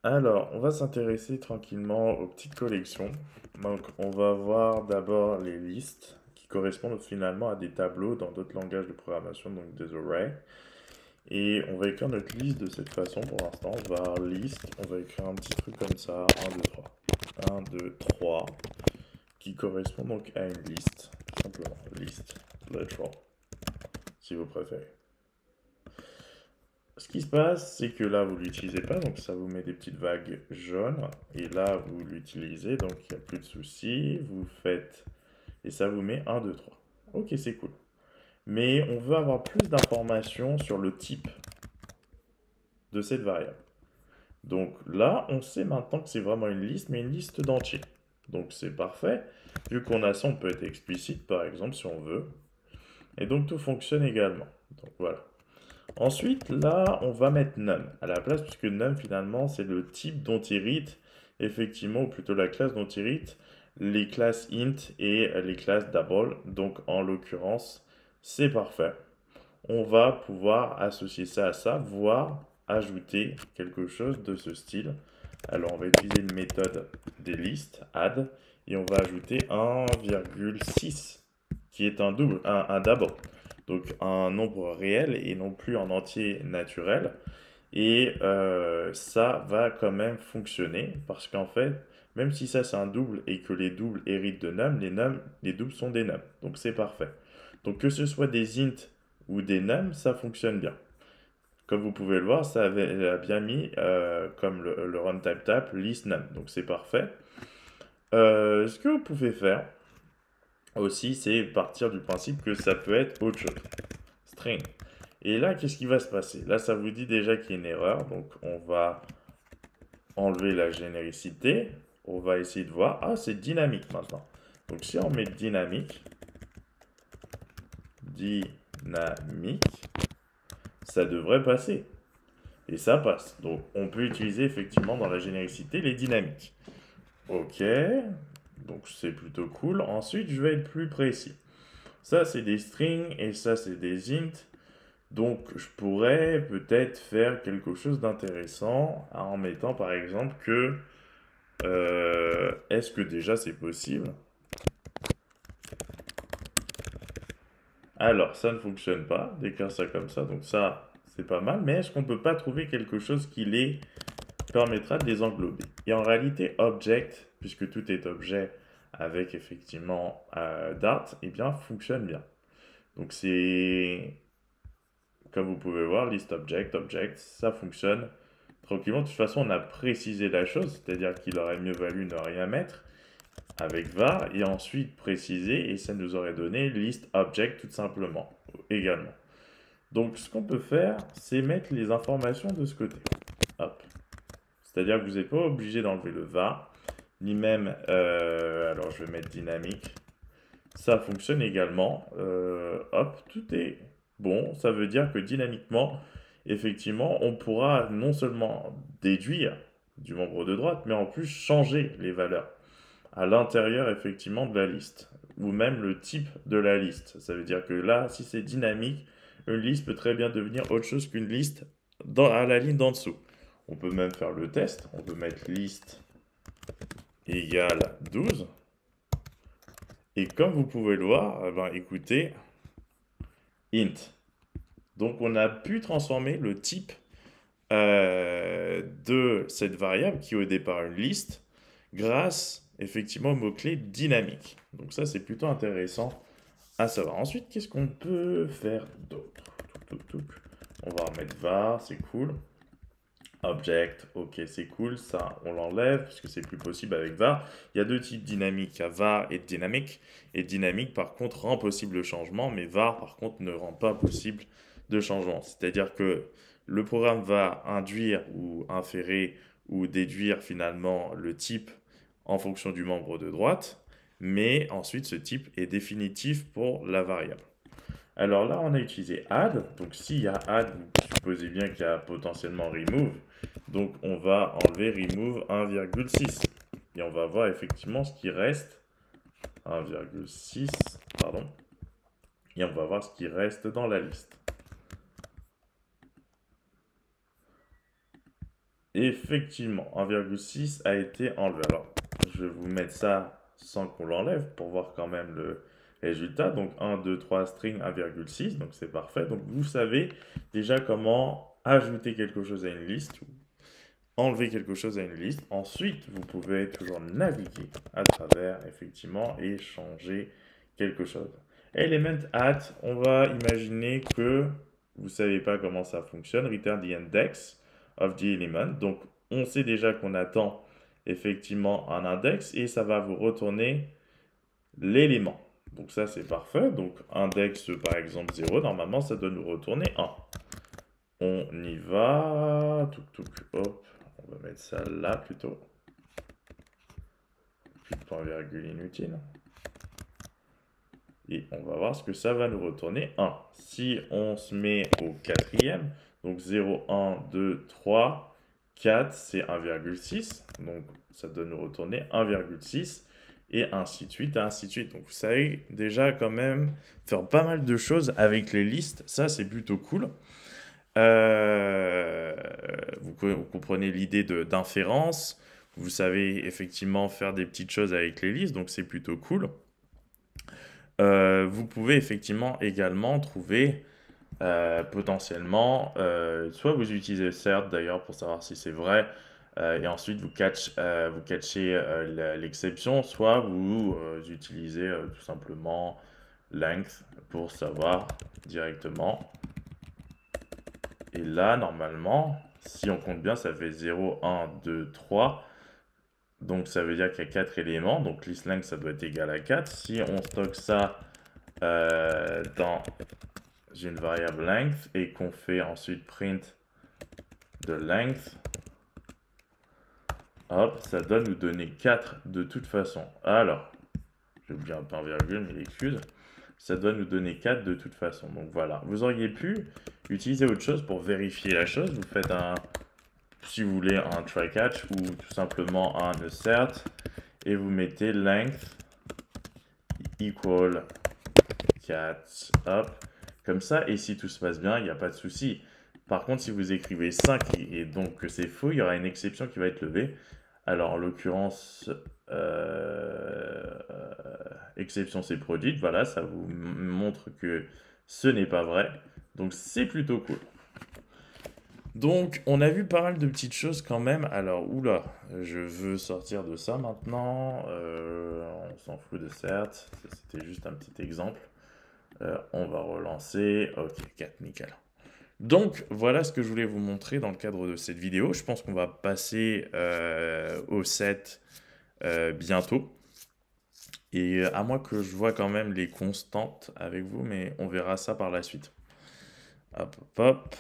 Alors, on va s'intéresser tranquillement aux petites collections. Donc, on va voir d'abord les listes qui correspondent finalement à des tableaux dans d'autres langages de programmation, donc des arrays. Et on va écrire notre liste de cette façon pour l'instant. On va avoir liste, on va écrire un petit truc comme ça, 1, 2, 3. 1, 2, 3, qui correspond donc à une liste, tout simplement. Liste, literal, si vous préférez. Ce qui se passe, c'est que là, vous ne l'utilisez pas, donc ça vous met des petites vagues jaunes. Et là, vous l'utilisez, donc il n'y a plus de soucis. Vous faites, et ça vous met 1, 2, 3. Ok, c'est cool. Mais on veut avoir plus d'informations sur le type de cette variable. Donc là, on sait maintenant que c'est vraiment une liste, mais une liste d'entiers. Donc c'est parfait. Vu qu'on a ça, on peut être explicite, par exemple, si on veut. Et donc tout fonctionne également. Donc voilà. Ensuite, là, on va mettre num à la place, puisque num, finalement, c'est le type dont hérite, effectivement, ou plutôt la classe dont hérite les classes int et les classes double. Donc, en l'occurrence, c'est parfait. On va pouvoir associer ça à ça, voire ajouter quelque chose de ce style. Alors, on va utiliser une méthode des listes, add, et on va ajouter 1,6, qui est un double, un double. Donc, un nombre réel et non plus un entier naturel. Et ça va quand même fonctionner, parce qu'en fait, même si ça c'est un double et que les doubles héritent de num, les doubles sont des nums. Donc, c'est parfait. Donc, que ce soit des int ou des nums, ça fonctionne bien. Comme vous pouvez le voir, a bien mis, comme le runtime tap, list num. Donc c'est parfait. Ce que vous pouvez faire aussi, c'est partir du principe que ça peut être autre chose. String. Et là, qu'est-ce qui va se passer? Là, ça vous dit déjà qu'il y a une erreur. Donc on va enlever la généricité. On va essayer de voir. Ah, c'est dynamique maintenant. Donc si on met dynamique, ça devrait passer. Et ça passe. Donc on peut utiliser effectivement dans la généricité les dynamiques. Ok, donc c'est plutôt cool. Ensuite, je vais être plus précis. Ça, c'est des strings et ça, c'est des int. Donc je pourrais peut-être faire quelque chose d'intéressant en mettant par exemple que est-ce que déjà c'est possible? Alors, ça ne fonctionne pas d'écrire ça comme ça, donc ça, c'est pas mal. Mais est-ce qu'on peut pas trouver quelque chose qui les permettra de les englober? Et en réalité, object, puisque tout est objet avec effectivement Dart, eh bien, fonctionne bien. Donc c'est, comme vous pouvez voir, list object, object, ça fonctionne tranquillement. De toute façon, on a précisé la chose, c'est-à-dire qu'il aurait mieux valu ne rien mettre avec var et ensuite préciser et ça nous aurait donné list object tout simplement également. Donc ce qu'on peut faire, c'est mettre les informations de ce côté. Hop. C'est-à-dire que vous n'êtes pas obligé d'enlever le var, ni même, alors je vais mettre dynamique. Ça fonctionne également. Hop, tout est bon. Ça veut dire que dynamiquement, effectivement, on pourra non seulement déduire du membre de droite, mais en plus changer les valeurs à l'intérieur effectivement de la liste, ou même le type de la liste. Ça veut dire que là, si c'est dynamique, une liste peut très bien devenir autre chose qu'une liste à la ligne d'en dessous. On peut même faire le test. On peut mettre liste égale 12. Et comme vous pouvez le voir, eh ben, écoutez, int. Donc on a pu transformer le type de cette variable qui est au départ une liste grâce effectivement au mot-clé dynamique. Donc ça c'est plutôt intéressant à savoir. Ensuite, qu'est-ce qu'on peut faire d'autre? On va remettre var, c'est cool. Object, ok, c'est cool. Ça, on l'enlève parce que c'est plus possible avec var. Il y a deux types dynamiques, il y a var et dynamique. Et dynamique, par contre, rend possible le changement, mais var, par contre, ne rend pas possible de changement. C'est-à-dire que le programme va induire ou inférer ou déduire finalement le type en fonction du membre de droite, mais ensuite ce type est définitif pour la variable. Alors là, on a utilisé add. Donc s'il y a add, vous supposez bien qu'il y a potentiellement remove. Donc on va enlever remove 1,6. Et on va voir effectivement ce qui reste. 1,6, pardon. Et on va voir ce qui reste dans la liste. effectivement, 1,6 a été enlevé. Alors, je vais vous mettre ça sans qu'on l'enlève pour voir quand même le résultat. Donc 1, 2, 3 string 1,6, donc c'est parfait. Donc vous savez déjà comment ajouter quelque chose à une liste ou enlever quelque chose à une liste. Ensuite, vous pouvez toujours naviguer à travers, effectivement, et changer quelque chose. Element at, on va imaginer que vous ne savez pas comment ça fonctionne. Return the index of the element. Donc, on sait déjà qu'on attend effectivement un index et ça va vous retourner l'élément. Donc ça, c'est parfait. Donc, index, par exemple, 0, normalement, ça doit nous retourner 1. On y va. Hop. On va mettre ça là plutôt. Plus de point virgule inutile. Et on va voir ce que ça va nous retourner 1. Si on se met au quatrième, donc 0, 1, 2, 3, 4, c'est 1,6. Donc ça doit nous retourner 1,6. Et ainsi de suite, et ainsi de suite. Donc vous savez déjà quand même faire pas mal de choses avec les listes. Ça, c'est plutôt cool. Vous comprenez l'idée d'inférence. Vous savez effectivement faire des petites choses avec les listes, donc c'est plutôt cool. Vous pouvez effectivement également trouver potentiellement, soit vous utilisez cert d'ailleurs pour savoir si c'est vrai, et ensuite vous catchez l'exception, soit vous utilisez tout simplement length pour savoir directement. Et là, normalement, si on compte bien, ça fait 0, 1, 2, 3. Donc ça veut dire qu'il y a 4 éléments. Donc listLength, ça doit être égal à 4. Si on stocke ça dans une variable length et qu'on fait ensuite print de length, hop, ça doit nous donner 4 de toute façon. Alors, j'ai oublié un point virgule, mais excuse. Ça doit nous donner 4 de toute façon. Donc voilà, vous auriez pu utiliser autre chose pour vérifier la chose. Vous faites un, si vous voulez, un try catch ou tout simplement un assert et vous mettez length equal 4, hop, comme ça. Et si tout se passe bien, il n'y a pas de souci. Par contre, si vous écrivez 5 et donc que c'est faux, il y aura une exception qui va être levée. Alors, en l'occurrence, exception s'est produite. Voilà, ça vous montre que ce n'est pas vrai. Donc, c'est plutôt cool. Donc, on a vu pas mal de petites choses quand même. Alors, oula, je veux sortir de ça maintenant. On s'en fout de certes. C'était juste un petit exemple. On va relancer. Ok, 4, nickel. Donc, voilà ce que je voulais vous montrer dans le cadre de cette vidéo. Je pense qu'on va passer au set bientôt. Et à moins que je vois quand même les constantes avec vous, mais on verra ça par la suite. Hop, hop, hop.